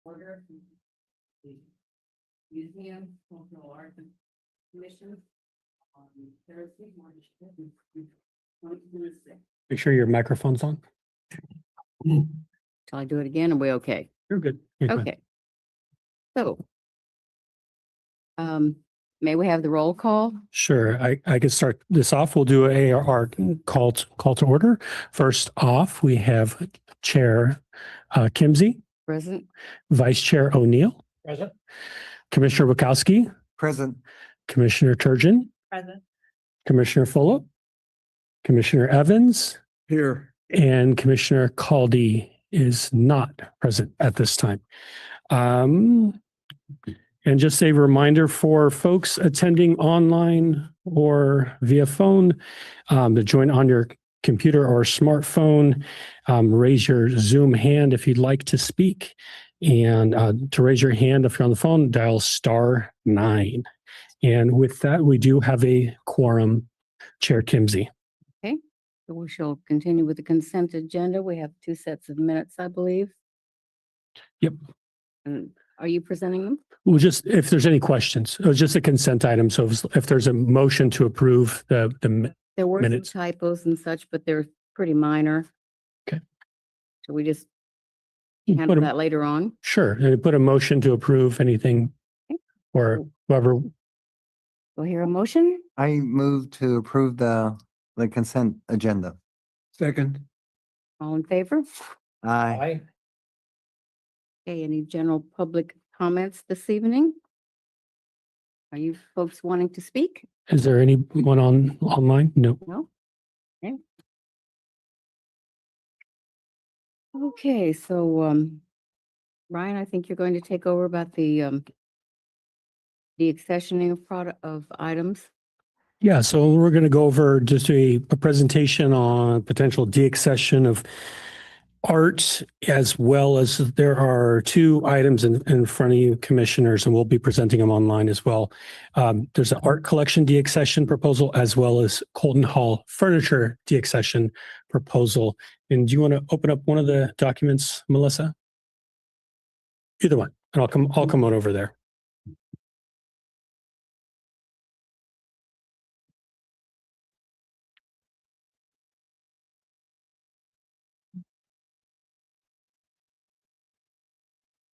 Order. The Museum Cultural Arts Commission on Thursday, March 5th, 2026. Make sure your microphone's on. Shall I do it again? Are we okay? You're good. You're good. Okay. So. May we have the roll call? Sure. I can start this off. We'll do our call to order. First off, we have Chair Kimsey, Present. Vice Chair O'Neill, Present. Commissioner Bukowski, Present. Commissioner Turgeon, Present. Commissioner Fulop, Commissioner Evans, Here. and Commissioner Caldy is not present at this time. And just a reminder for folks attending online or via phone, to join on your computer or smartphone, raise your Zoom hand if you'd like to speak. And to raise your hand if you're on the phone, dial *9. And with that, we do have a quorum, Chair Kimsey. So we shall continue with the consent agenda. We have 2 sets of minutes, I believe. Yep. And are you presenting them? Well, just if there's any questions, it was just a consent item. So if there's a motion to approve the There were some minutes. typos and such, but they're pretty minor. Okay. So we just put handle a- that later on. Sure, and put a motion to approve anything Okay. or whoever. We'll hear a motion. I move to approve the consent agenda. Second. All in favor? Aye. Okay, any general public comments this evening? Are you folks wanting to speak? Is there anyone online? No. No? Okay. Okay, so, Ryan, I think you're going to take over about the accessioning of items. Yeah, so we're going to go over just a presentation on potential deaccession of art, as well as there are 2 items in front of you, commissioners, and we'll be presenting them online as well. There's an art collection deaccession proposal, as well as Colton Hall furniture deaccession proposal. And do you want to open up one of the documents, Melissa? Either one, and I'll come on over there.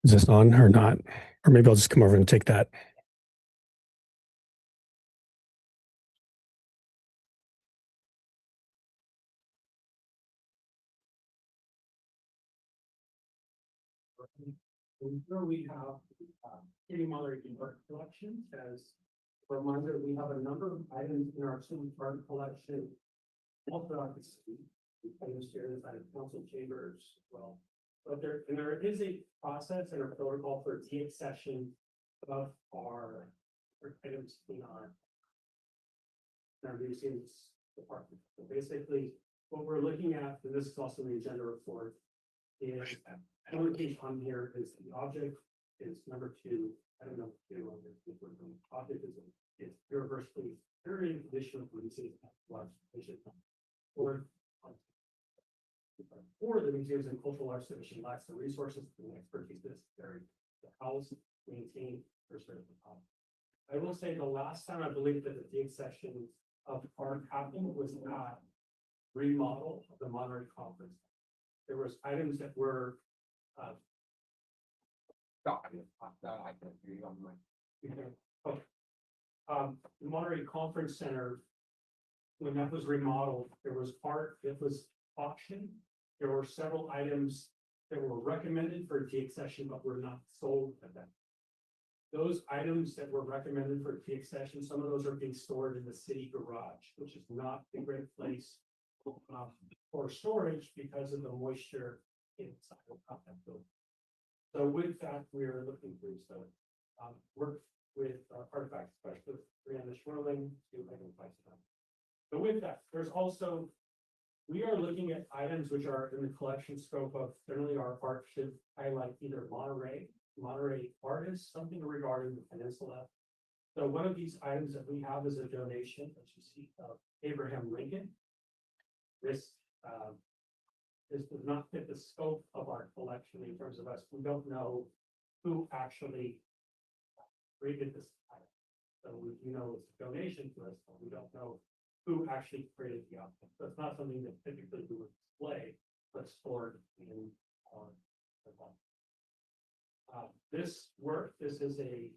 Is this on or not? Or maybe I'll just come over and take that. Here we have Kitty Monterey art collection. As a reminder, we have a number of items in our student art collection. Also, I can see items here inside of council chambers as well. But there is a process and a protocol for deaccession of our items in our museums department. So basically, what we're looking at, and this is also the agenda report, is one case on here is the object is number 2. I don't know if you want to object is irreversibly very conditional for museums or the museums and cultural arts division lacks the resources and expertise necessary to house, maintain, preserve the object. I will say the last time I believe that the deaccession of art happened was at remodel of the Monterey conference. There was items that were the Monterey Conference Center, when that was remodeled, there was art that was auctioned. There were several items that were recommended for deaccession, but were not sold at that. Those items that were recommended for deaccession, some of those are being stored in the city garage, which is not a great place for storage because of the moisture inside of that building. So with that, we are looking to work with artifact specialist Brianna Schmerling to identify stuff. So with that, there's also, we are looking at items which are in the collection scope of generally our art should highlight either Monterey artists, something regarding the peninsula. So one of these items that we have is a donation, as you see, of Abraham Lincoln. This does not fit the scope of our collection in terms of us. We don't know who actually created this item. So we, it's a donation to us, but we don't know who actually created the object. So it's not something that typically we would display, but stored in our. This work, this is a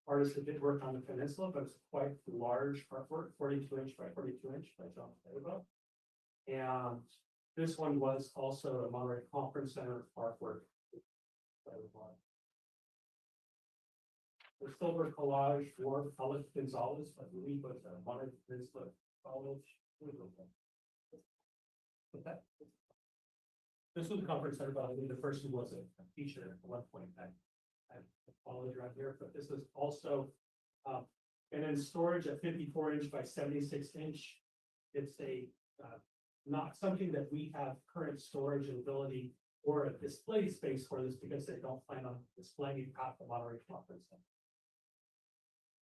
artist that did work on the peninsula, but it's quite large artwork, 42-inch by 42-inch by John Fable. And this one was also a Monterey Conference Center artwork. The silver collage for Alex Gonzalez, I believe, was a Monterey Peninsula College. But that, this was a conference center, but I think the person was a teacher at one point at college around here, but this is also and then storage at 54-inch by 76-inch. It's a not something that we have current storage ability or a display space for this because they don't plan on displaying it at the Monterey Conference Center.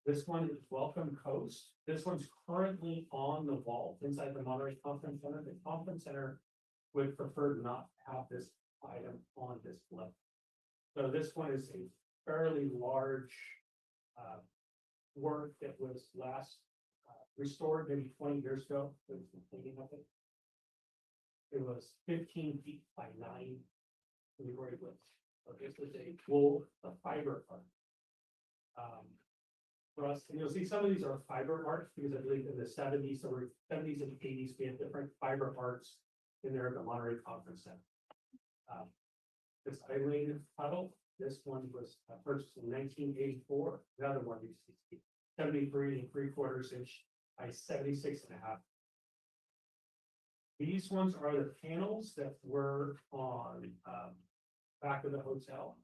This one is Welcome Coast. This one's currently on the wall inside the Monterey Conference Center. The conference center would prefer not to have this item on display. So this one is a fairly large work that was last restored maybe 20 years ago. It was completing of it. It was 15 feet by 9 before it was. So this was a full fiber art. For us, and you'll see some of these are fiber arts because I believe in the 70s or 70s and 80s we had different fiber arts in there at the Monterey Conference Center. This isolated puddle, this one was purchased in 1984. Another one you see 73 3/4 inch by 76.5. These ones are the panels that were on back of the hotel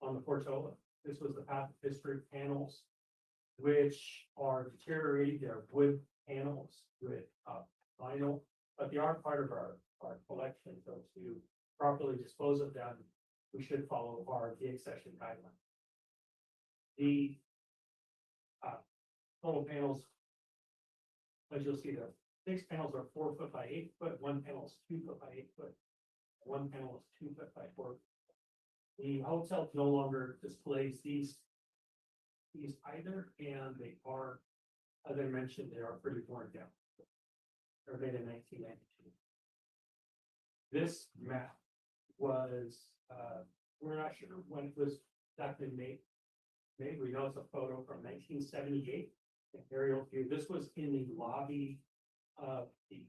on the Portola. This was the Path of History panels, which are deteriorating. They're wood panels with vinyl, but they are part of our collection. So to properly dispose of them, we should follow our de-accession guidelines. The total panels, as you'll see, there 6 panels are 4 foot by 8 foot. 1 panel is 2 foot by 8 foot. 1 panel is 2 foot by 4. The hotel no longer displays these either, and they are, as I mentioned, they are pretty worn down. They're made in 1992. This map was, we're not sure when it was exactly made. Maybe we know it's a photo from 1978. An aerial view. This was in the lobby of the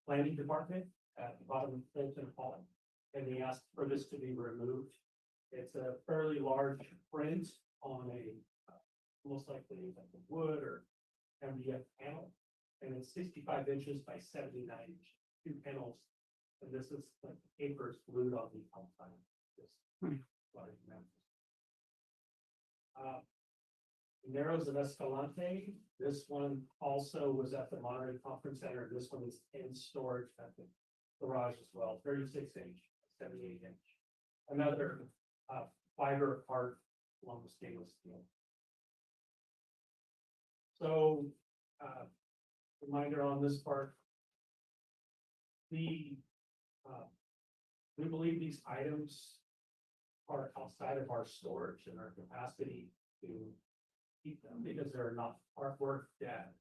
planning department at the bottom of Fulton Hall, and they asked for this to be removed. It's a fairly large print on a most likely like a wood or MDF panel, and it's 65 inches by 79 inches, 2 panels, and this is like the papers glued on the outside. This large amount. Narrows of Escalante. This one also was at the Monterey Conference Center. This one is in storage at the garage as well. 36 inch, 78 inch. Another fiber part along with stainless steel. So, reminder on this part. We believe these items are outside of our storage and our capacity to keep them because they're not artwork that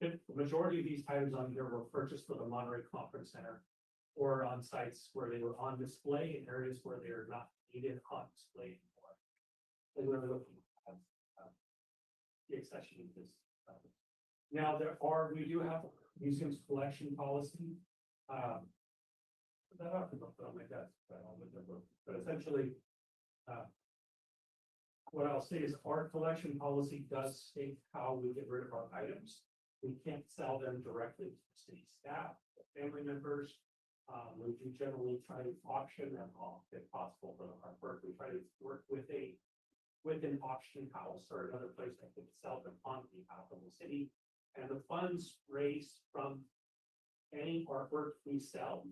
the majority of these items on here were purchased for the Monterey Conference Center or on sites where they were on display in areas where they are not needed on display anymore. And we're looking at the accession of this. Now we do have museum's collection policy. That I can look on my desk, but essentially, what I'll say is our collection policy does state how we get rid of our items. We can't sell them directly to city staff, family members. We do generally try to auction them off if possible for our work. We try to work with an auction house or another place that can sell them on behalf of the city. And the funds raised from any artwork we sell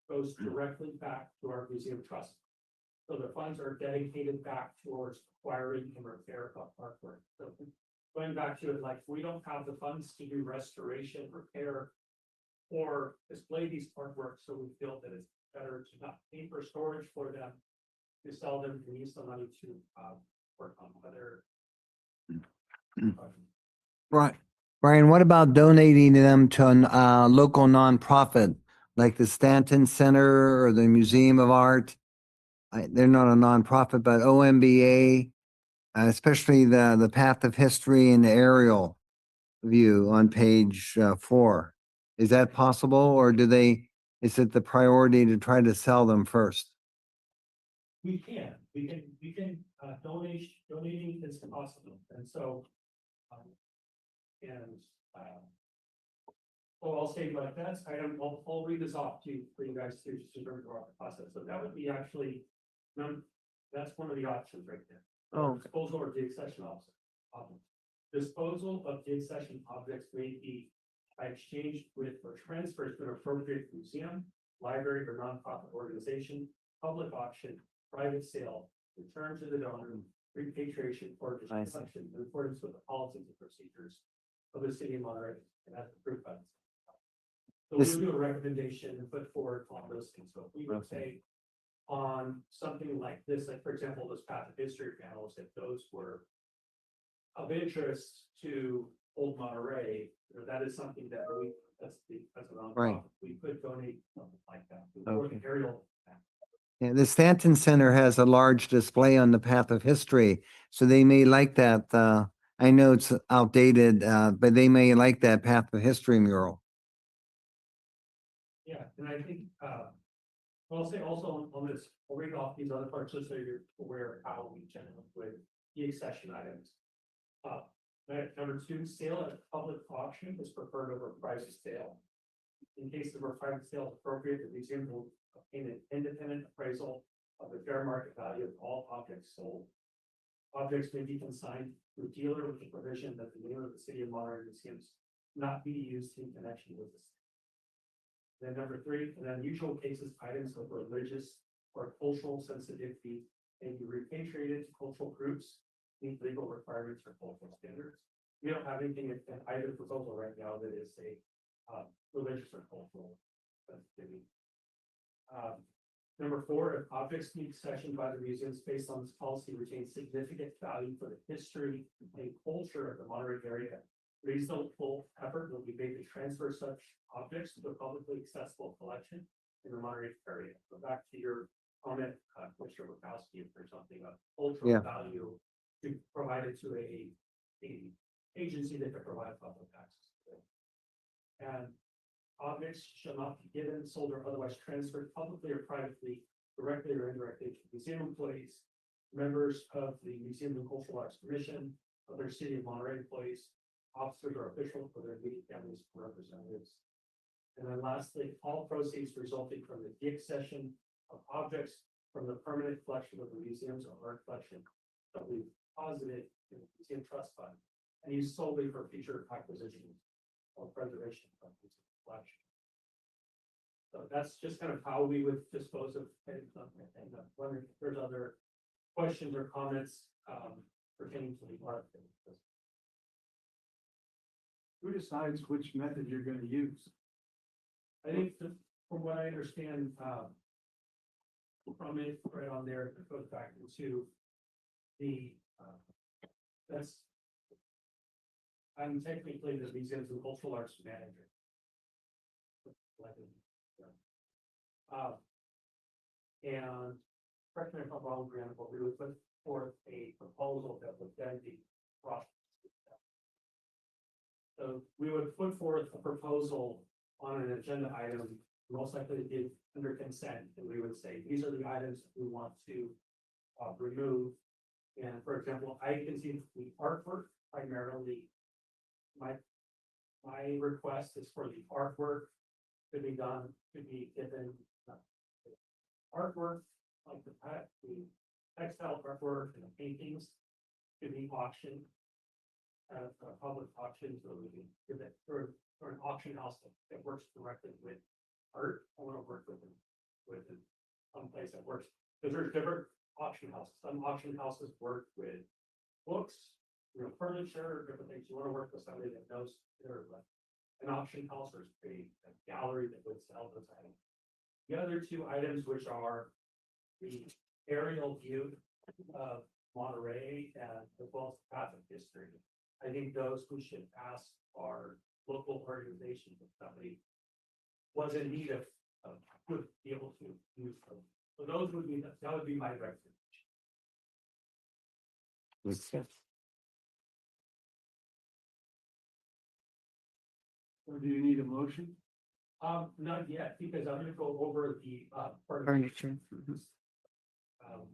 goes directly back to our museum trust. So the funds are dedicated back towards acquiring and repair of artwork. So going back to it, like we don't have the funds to do restoration, repair, or display these artworks, so we feel that it's better to not pay for storage for them sell them, and use the money to, work on other. Right. Brian, what about donating them to a local nonprofit like the Stanton Center or the Museum of Art? They're not a nonprofit, but OMBA, especially the Path of History and the aerial view on page 4. Is that possible, or is it the priority to try to sell them first? We can, donating is possible, and so. And, well, I'll say like that's item, I'll read this off to you, for you guys to just remember the process, so that would be actually. That's one of the options right there. Oh. Disposal or deaccession objects. Disposal of deaccession objects may be exchanged with or transferred to an appropriate museum, library, or nonprofit organization, public auction, private sale, return to the donor, repatriation, or I see. collection in accordance with the policies and procedures of the city of Monterey and as approved by the city. So This- we'll do a recommendation and put forward on those things. So we would Okay. say on something like this, like for example, those path of history panels, if those were of interest to Old Monterey, that is something that that's a nonprofit. Right. We could donate something like that. Or the Okay. aerial. Yeah, the Stanton Center has a large display on the Path of History, so they may like that. I know it's outdated, but they may like that Path of History mural. Yeah, and I think, I'll say also on this, I'll read off these other parts just so you're aware of how we generally with the accession items. Number 2, sale at public auction is preferred over private sale. In case of a private sale is appropriate, the museum will obtain an independent appraisal of the fair market value of all objects sold. Objects may be consigned to a dealer with the provision that the name of the city of Monterey museums not be used in connection with this. Then number 3, in unusual cases, items of religious or cultural sensitivity may be repatriated to cultural groups, meet legal requirements for cultural standards. We don't have anything in either proposal right now that is a religious or cultural sensitivity. Number 4, if objects need accession by the museums based on this policy retain significant value for the history and culture of the Monterey area, reasonable effort will be made to transfer such objects to a publicly accessible collection in the Monterey area. So back to your comment, Mr. Wachowski, if there's something of cultural Yeah. value to provide it to a agency that can provide public access to it. And objects shall not be given, sold, or otherwise transferred publicly or privately, directly or indirectly to museum employees, members of the Museum and Cultural Arts Commission, other city of Monterey employees, officers or officials for their immediate families or representatives. And then lastly, all proceeds resulting from the deaccession of objects from the permanent collection of the museums or art collection shall be deposited in the museum trust fund and used solely for future acquisition or preservation of the collection. So that's just kind of how we would dispose of things. And wondering if there's other questions or comments pertaining to the art. Who decides which method you're gonna use? I think from what I understand, from it right on there, it goes back into the, that's. I'm technically the Museums and Cultural Arts manager. And correct me if I'm wrong, Grant, but we would put forth a proposal that would then be brought. So we would put forth a proposal on an agenda item, most likely to be under consent, and we would say, these are the items we want to remove. And for example, I can see the artwork primarily. My request is for the artwork to be done, to be given artwork, like the textile artwork and the paintings to be auctioned at a public auction, so we can give it for an auction house that works directly with art. I want to work with some place that works, because there's different auction houses. Some auction houses work with books, furniture, different things. You want to work with somebody that knows an auction house or a gallery that would sell those items. The other 2 items, which are the aerial view of Monterey and as well as traffic history. I think those who should ask are local organizations if somebody was in need of, would be able to use them. So those would be, that would be my recommendation. Or do you need a motion? Not yet, because I'm gonna go over the, Furniture. Mhm. Um,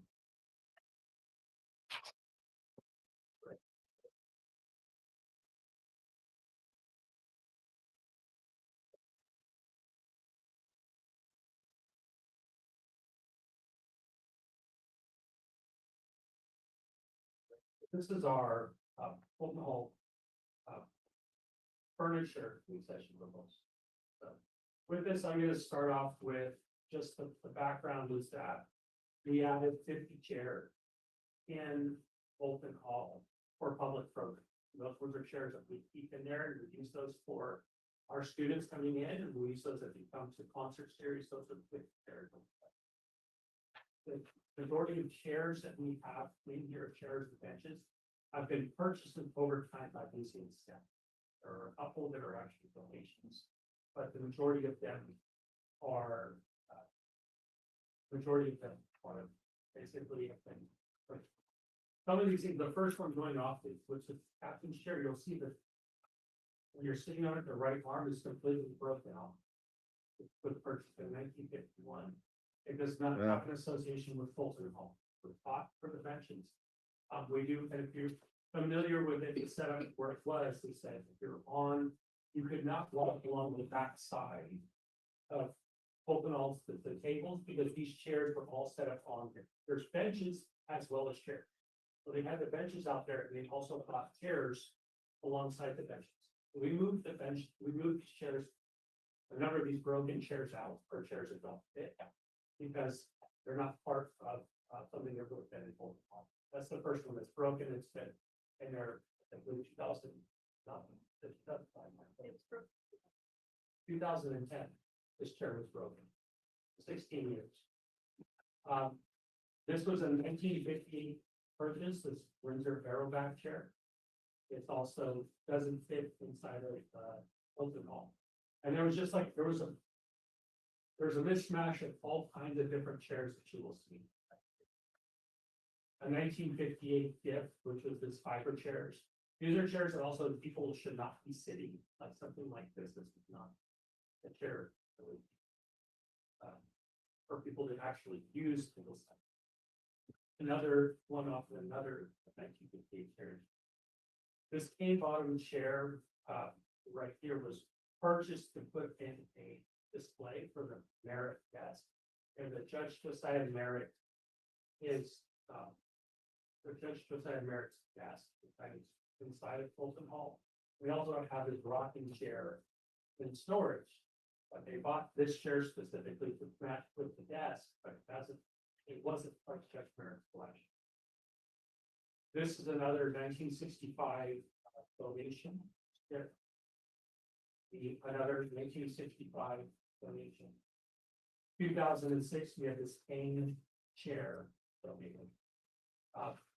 This is our, Fulton Hall, furniture concession proposal. So, with this, I'm gonna start off with just the background is that we added 50 chairs in Fulton Hall for public programs. Those were the chairs that we keep in there, and we use those for our students coming in, and we use those if you come to concert series, those are the big chairs. The majority of chairs that we have in here, chairs and benches, have been purchased over time by museum staff. There are a couple that are actually donations, but the majority of them are, basically have been purchased. Some of these things, the first one going off is, which is captain's chair, you'll see that when you're sitting on it, the right arm is completely broken off. It was purchased in 1951. It does not have an association with Fulton Hall. We're taught for the benches. We do, and if you're familiar with it, it's set up where it was, we said, if you're on, you could not walk along the back side of Fulton Hall's, the tables, because these chairs were all set up on there. There's benches as well as chairs. So they had the benches out there, and they also brought chairs alongside the benches. We moved the bench, we moved these chairs, a number of these broken chairs out, or chairs that don't fit, because they're not part of something that would fit in Fulton Hall. That's the first one that's broken, it's been in there, I believe 2000, not 2010, this chair was broken, 16 years. This was a 1950 purchase, this Windsor Barrowback chair. It's also doesn't fit inside of Fulton Hall. And there was just like, there's a mishmash of all kinds of different chairs that you will see. A 1958 gift, which was this fiber chairs. These are chairs that also people should not be sitting, like something like this. This is not a chair really, for people to actually use people. Another one off of another 1958 chair. This cane bottom chair right here was purchased to put in a display for the Merit desk. And the Judge Josiah Merritt is the Judge Josiah Merritt's desk inside of Fulton Hall. We also have his rocking chair in storage. But they bought this chair specifically to match with the desk, but it wasn't part of Judge Merritt's collection. This is another 1965 donation. Another 1965 donation. 2006, we had this cane chair donated.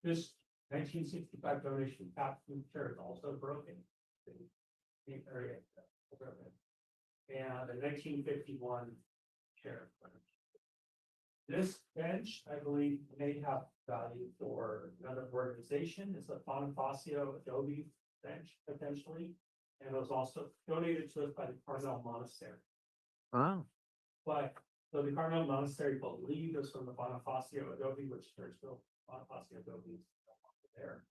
This 1965 donation captain chair is also broken. The area broken. And a 1951 chair. This bench, I believe, may have value for another organization. It's a Bonifacio Adobe bench, potentially. And it was also donated to us by the Carmel Monastery. Wow. But so the Carmel Monastery believed it was from the Bonifacio Adobe, which there's still Bonifacio Adobe there.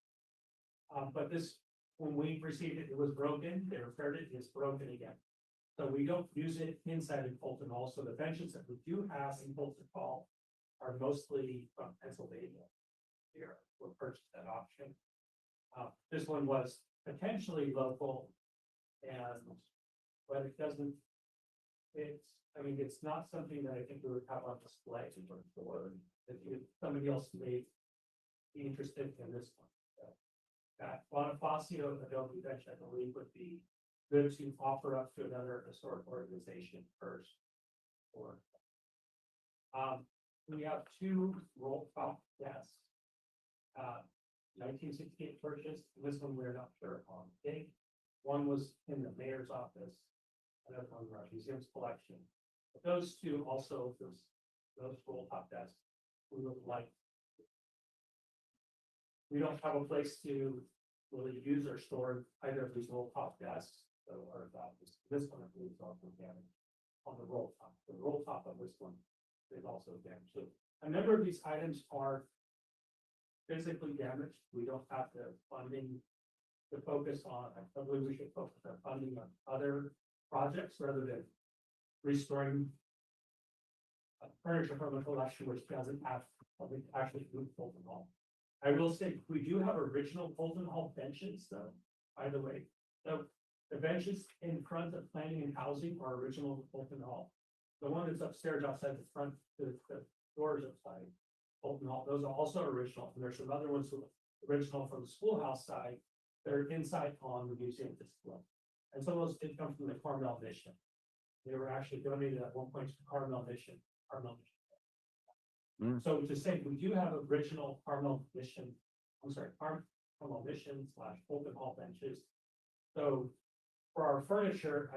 But this, when we received it, it was broken. They repaired it. It's broken again. So we don't use it inside of Fulton Hall. So the benches that we do have in Fulton Hall are mostly from Pennsylvania. Here, we'll purchase that option. This one was potentially local, but it doesn't. It's not something that I think we would have on display or if somebody else may be interested in this one. That Bonifacio Adobe bench, I believe, would be good to offer up to another historic organization first. Or We have two roll top desks. 1968 purchase, this one we're not sure on date. One was in the mayor's office. Another one in our museum's collection. But those two also, those roll top desks, we would like. We don't have a place to really use or store either of these roll top desks. So, or this one, I believe, is also damaged on the roll top. The roll top of this one is also damaged. So a number of these items are physically damaged. We don't have the funding to focus on. I believe we should focus our funding on other projects rather than restoring furniture from a collection which doesn't have something to actually move Fulton Hall. I will say, we do have original Fulton Hall benches, though, by the way. So the benches in front of planning and housing are original to Fulton Hall. The one that's upstairs outside the front, the doors outside Fulton Hall, those are also original. And there's some other ones that are original from the schoolhouse side. They're inside on the museum display. And some of those did come from the Carmel Mission. They were actually donated at one point to Carmel Mission. So to say, we do have original Carmel Mission, Carmel Mission / Fulton Hall benches. So for our furniture,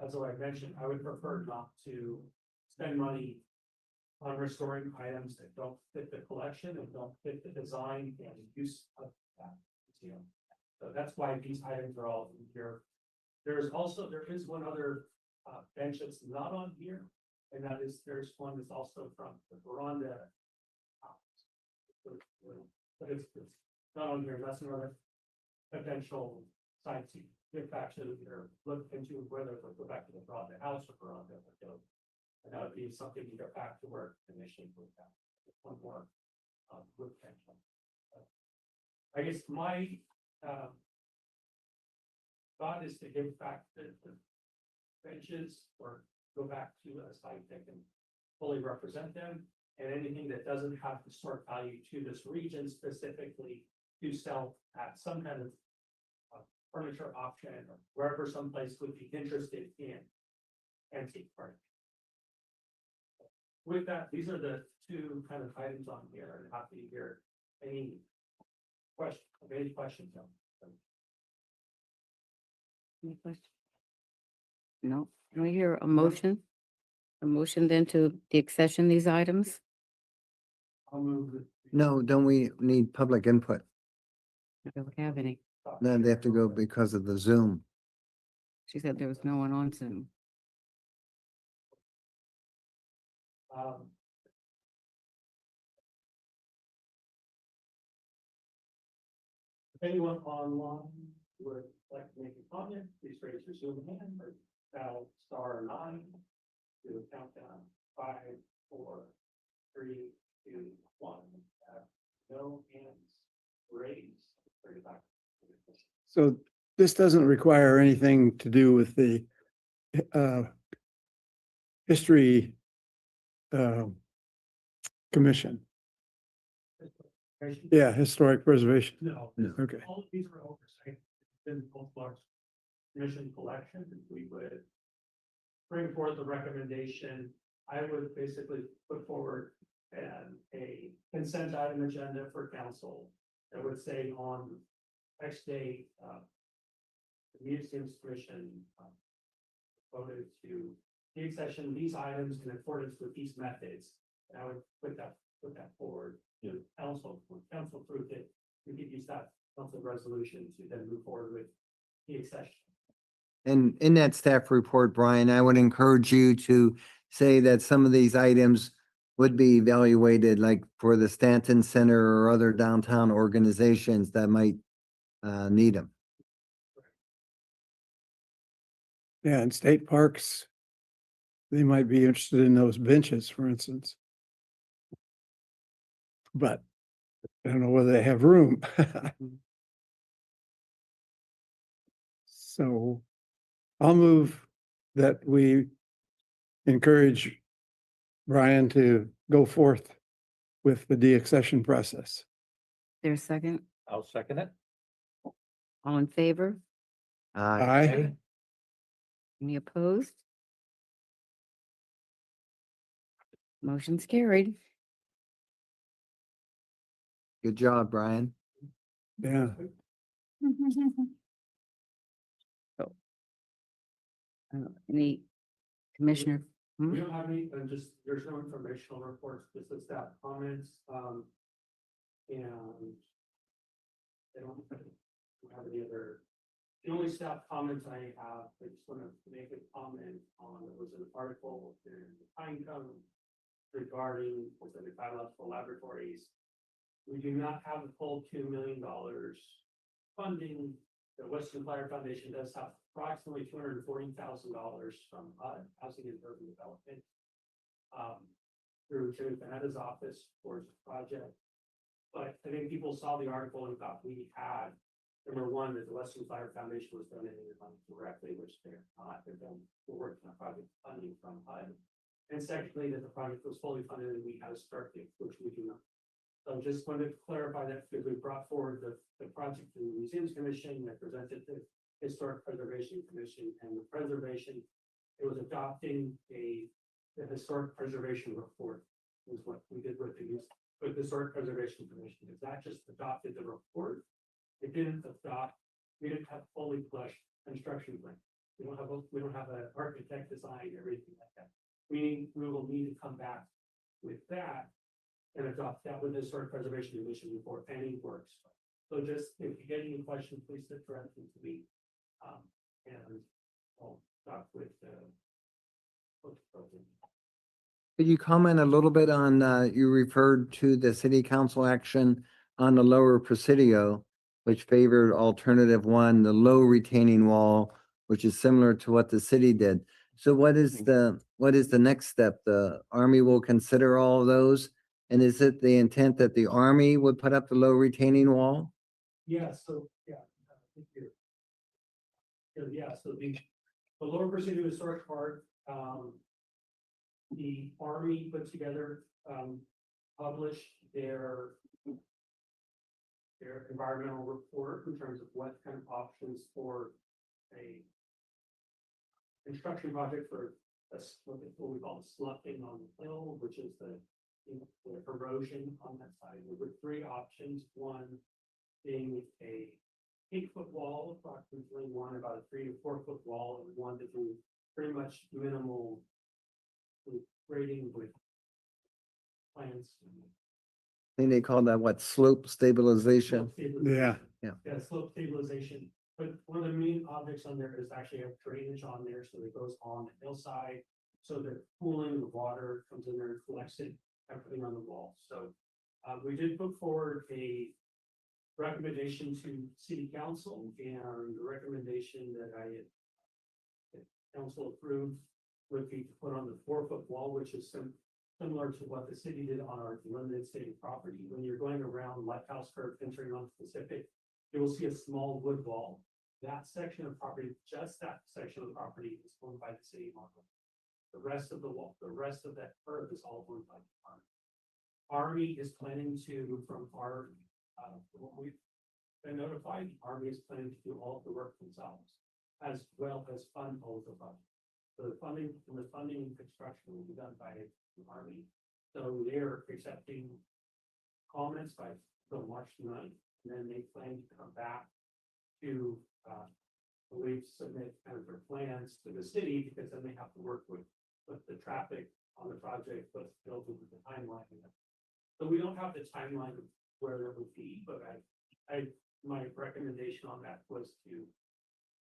as I mentioned, I would prefer not to spend money on restoring items that don't fit the collection and don't fit the design and use of that museum. So that's why these items are all in here. There is one other bench that's not on here, and that is, there's one that's also from the veranda. But it's not on here. That's another potential site to get back to, or look into whether to go back to the veranda house or veranda. And that would be something to get back to where initially would have one more potential. I guess my thought is to give back the benches or go back to a site that can fully represent them, and anything that doesn't have historic value to this region specifically to sell at some kind of furniture auction or wherever someplace would be interested in antique furniture. With that, these are the two kind of items on here, and happy to hear any questions on them. Any questions? No, can we hear a motion? A motion then to deaccession these items? I'll move it. No, don't we need public input? I don't have any. Then they have to go because of the Zoom. She said there was no one on Zoom. If anyone online would like to make a comment, please raise your Zoom hand or dial *9 to count down 5, 4, 3, 2, 1. No hands raised. Bring it back. So this doesn't require anything to do with the history commission. Yeah, historic preservation. No. Okay. All of these are oversight. In both large commission collection, we would bring forth a recommendation. I would basically put forward a consent item agenda for council that would say on X date, the museum's commission voted to deaccession these items in accordance with these methods. And I would put that forward to council. When council approved it, we could use that council resolution to then move forward with deaccession. And in that staff report, Brian, I would encourage you to say that some of these items would be evaluated, like for the Stanton Center or other downtown organizations that might need them. Yeah, and state parks, they might be interested in those benches, for instance. But I don't know whether they have room. So I'll move that we encourage Brian to go forth with the deaccession process. There's a second? I'll second it. All in favor? Aye. Any opposed? Motion's carried. Good job, Brian. Yeah. So, any commissioner? We don't have any, just, there's no informational reports, just the staff comments, and I don't have any other, the only staff comments I have, I just want to make a comment on, there was an article in the Pinecone regarding the biological laboratories. We do not have the full $2 million funding. The Western Flyer Foundation does have approximately $240,000 from Housing and Urban Development through Jimmy Panetta's office for the project. But I think people saw the article and thought we had, number one, that the Western Flyer Foundation was donating the money directly, which they're not. We're working on project funding from HUD. And secondly, that the project was fully funded and we had a start date, which we do not. So I just wanted to clarify that because we brought forward the project to the Museums Commission that presented the Historic Preservation Commission, and the preservation, it was adopting the Historic Preservation Report is what we did with the Historic Preservation Commission. Is that just adopted the report? It didn't adopt, we didn't have fully fleshed construction plan. We don't have an architect design, everything like that. Meaning we will need to come back with that and adopt that with the Historic Preservation Commission before any works. So just, if you get any questions, please direct them to me. And I'll talk with Could you comment a little bit on, you referred to the city council action on the lower Presidio, which favored alternative one, the low retaining wall, which is similar to what the city did. So what is the next step? The Army will consider all of those? And is it the intent that the Army would put up the low retaining wall? Yeah, so, yeah. Thank you. Yeah, so the lower Presidio Historic Park, the Army put together, published their environmental report in terms of what kind of options for a construction project for what we call the sloughing on the hill, which is the erosion on that side. There were three options. One being a 8-foot wall, approximately one about a 3 to 4 foot wall, and one that was pretty much minimal grading with plants. I think they call that what, slope stabilization? Yeah. Yeah, slope stabilization. But one of the main objects on there is actually have drainage on there, so it goes on the hillside. So the cooling, the water comes in there and collects it, everything on the wall. So we did put forward a recommendation to city council, and the recommendation that council approved would be to put on the 4-foot wall, which is similar to what the city did on our limited city property. When you're going around Lighthouse Curve entering on Pacific, you will see a small wood wall. That section of property, just that section of property, is owned by the city of Monterey. The rest of the wall, the rest of that curve is all owned by the Army. Army is planning to, from our, what we've been notified, Army is planning to do all of the work themselves, as well as fund all of the project. So the funding and construction will be done by the Army. So they're accepting comments by March 9th, and then they plan to come back to, I believe, submit kind of their plans to the city, because then they have to work with the traffic on the project, but build with the timeline. So we don't have the timeline of where it would be, but my recommendation on that was to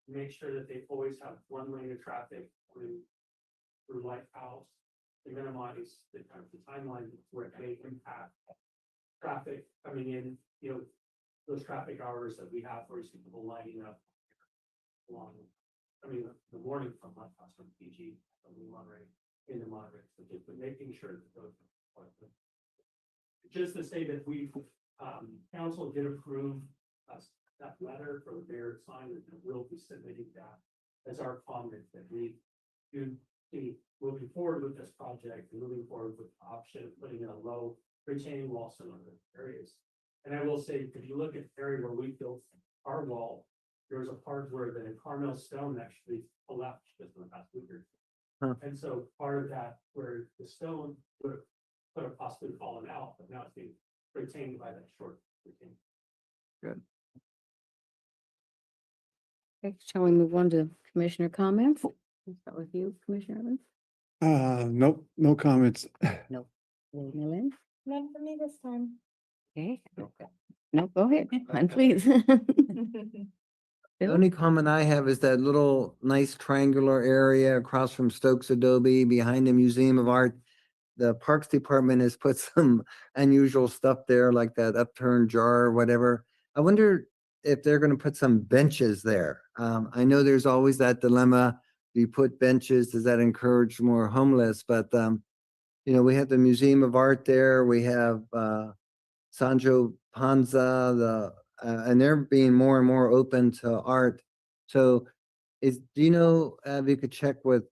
make sure that they always have one lane of traffic through Lighthouse to minimize the kind of the timeline where it may impact traffic coming in, those traffic hours that we have for people lining up along, the morning from Lighthouse from PG, from Monterey, into Monterey. So just making sure that those, just to say that we, council did approve that letter for the mayor to sign, and we'll be submitting that as our comment that we do see moving forward with this project, and moving forward with the option of putting in a low retaining wall similar to areas. And I will say, if you look at the area where we built our wall, there was a part where the Carmel stone actually collapsed just in the past week or two. Huh. And so part of that, where the stone could have possibly fallen out, but now it's being retained by that short Okay, shall we move on to commissioner comments? We'll start with you, Commissioner Evans. Nope, no comments. No. Lynn? None for me this time. Okay. No, go ahead, Glenn, please. The Bill? only comment I have is that little nice triangular area across from Stokes Adobe behind the Museum of Art. The Parks Department has put some unusual stuff there, like that upturned jar or whatever. I wonder if they're gonna put some benches there. I know there's always that dilemma. Do you put benches? Does that encourage more homeless? But, you know, we have the Museum of Art there. We have, Sancho Panza, and they're being more and more open to art. So do you know, if you could check with,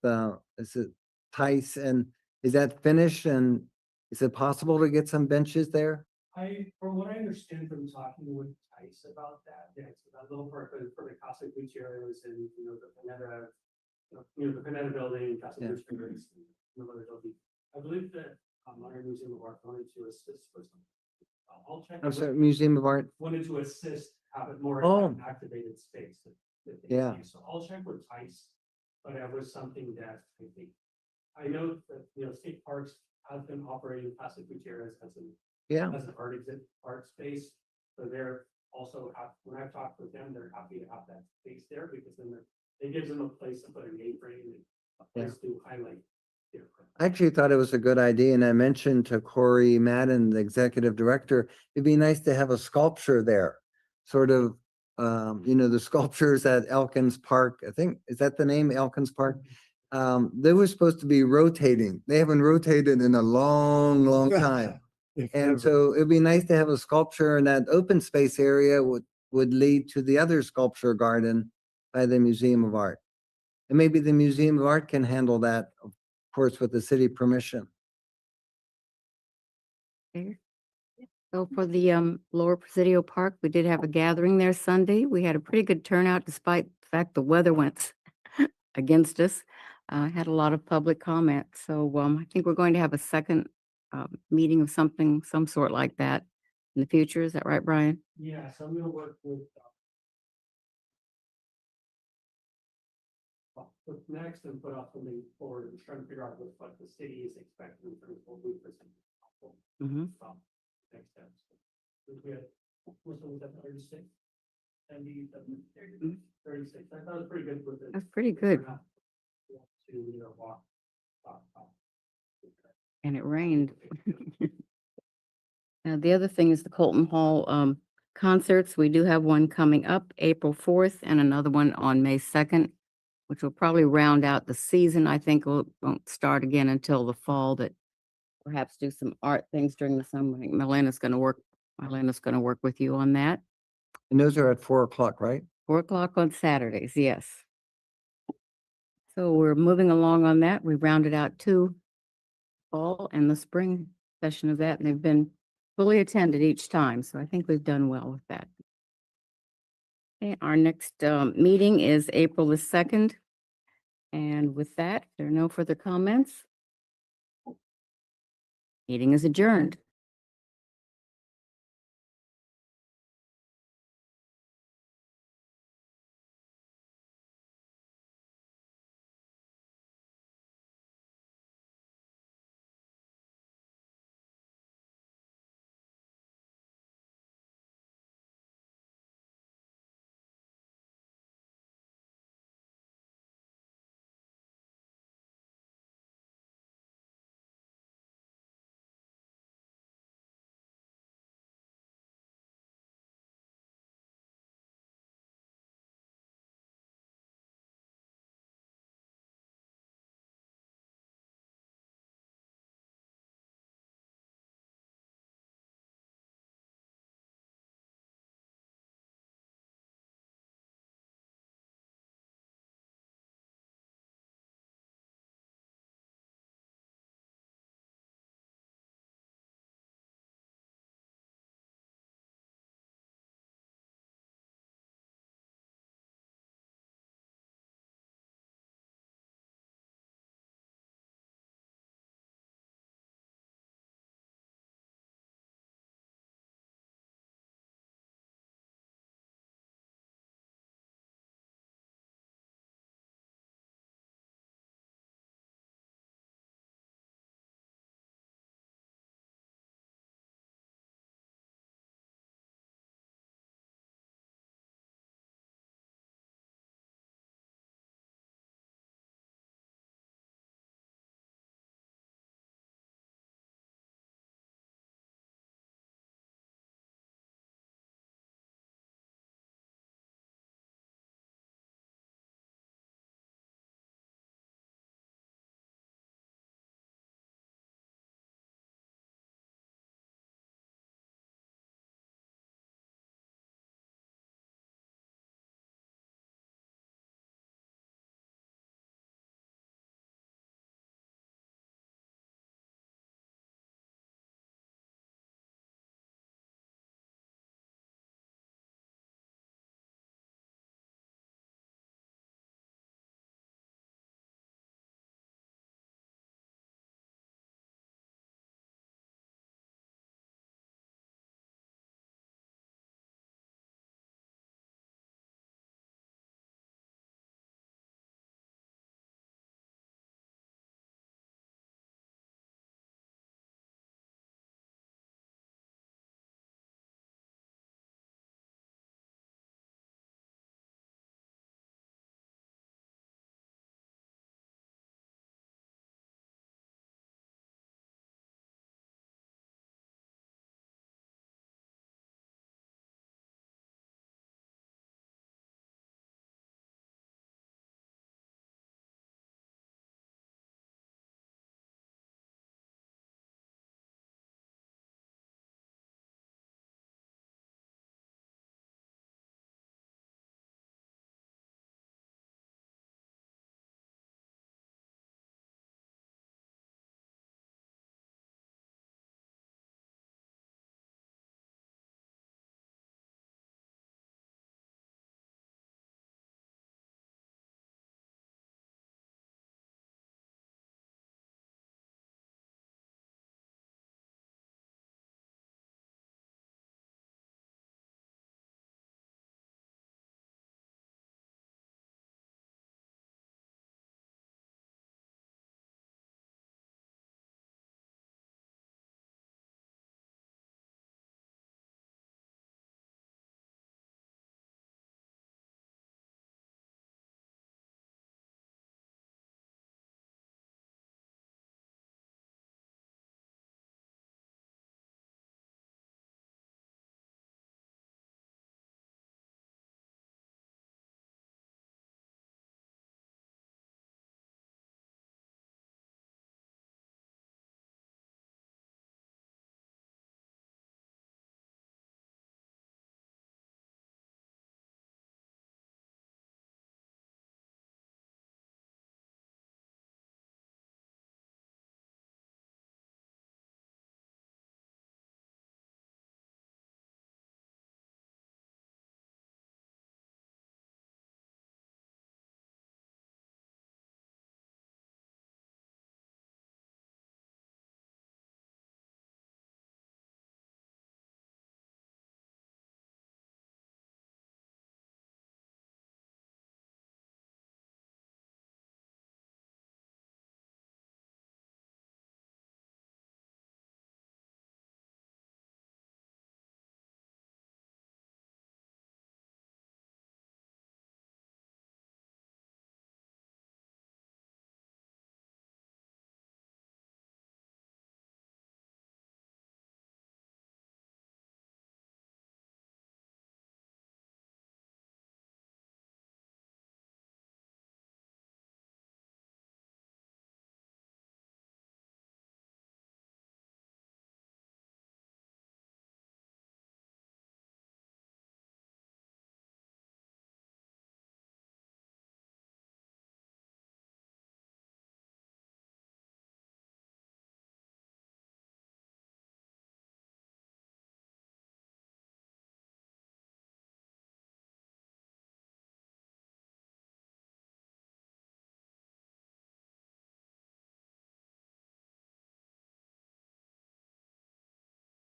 is it Tice, and is that finished, and is it possible to get some benches there? From what I understand from talking with Tice about that, yeah, it's that little part for the Casa Gutierrez and, you know, the Panetta, the Panetta building, Casa Yeah. Gutierrez. And the other building. I believe that, Monterey Museum of Art wanted to assist with something. I'll check. I'm sorry, Museum of Art? Wanted to assist, have it more Oh. of an activated space. that they Yeah. use. So I'll check with Tice, but that was something that I think, I know that, you know, state parks have been operating Casa Gutierrez Yeah, as an art space. So they're also, when I've talked with them, they're happy to have that space there because then it gives them a place to put a name frame and a place to highlight. their craft. I actually thought it was a good idea, and I mentioned to Corey Madden, the executive director, it'd be nice to have a sculpture there. Sort of, you know, the sculptures at Elkins Park, I think, is that the name, Elkins Park? They were supposed to be rotating. They haven't rotated in a long, long time. If And ever. so it'd be nice to have a sculpture in that open space area would lead to the other sculpture garden by the Museum of Art. And maybe the Museum of Art can handle that, of course, with the city permission. Okay. So for the Lower Presidio Park, we did have a gathering there Sunday. We had a pretty good turnout despite the fact the weather went against us. Had a lot of public comment. So I think we're going to have a second meeting of some sort like that in the future. Is that right, Brian? Yeah, so I'm gonna work with next and put off something forward and try to figure out what the city is expecting in terms of what we present. Mhm. Next steps. We had, was that 36? 36. I thought it was pretty good with it. That's pretty good. To, you know, walk. And it rained. Now, the other thing is the Colton Hall concerts. We do have one coming up April 4th and another one on May 2nd, which will probably round out the season. I think won't start again until the fall, but perhaps do some art things during the summer. I think Milena's going to work with you on that. And those are at 4 o'clock, right? 4 o'clock on Saturdays, yes. So we're moving along on that. We rounded out 2 fall and the spring session of that, and they've been fully attended each time. So I think we've done well with that. Okay, our next meeting is April the 2nd. And with that, there are no further comments. Meeting is adjourned.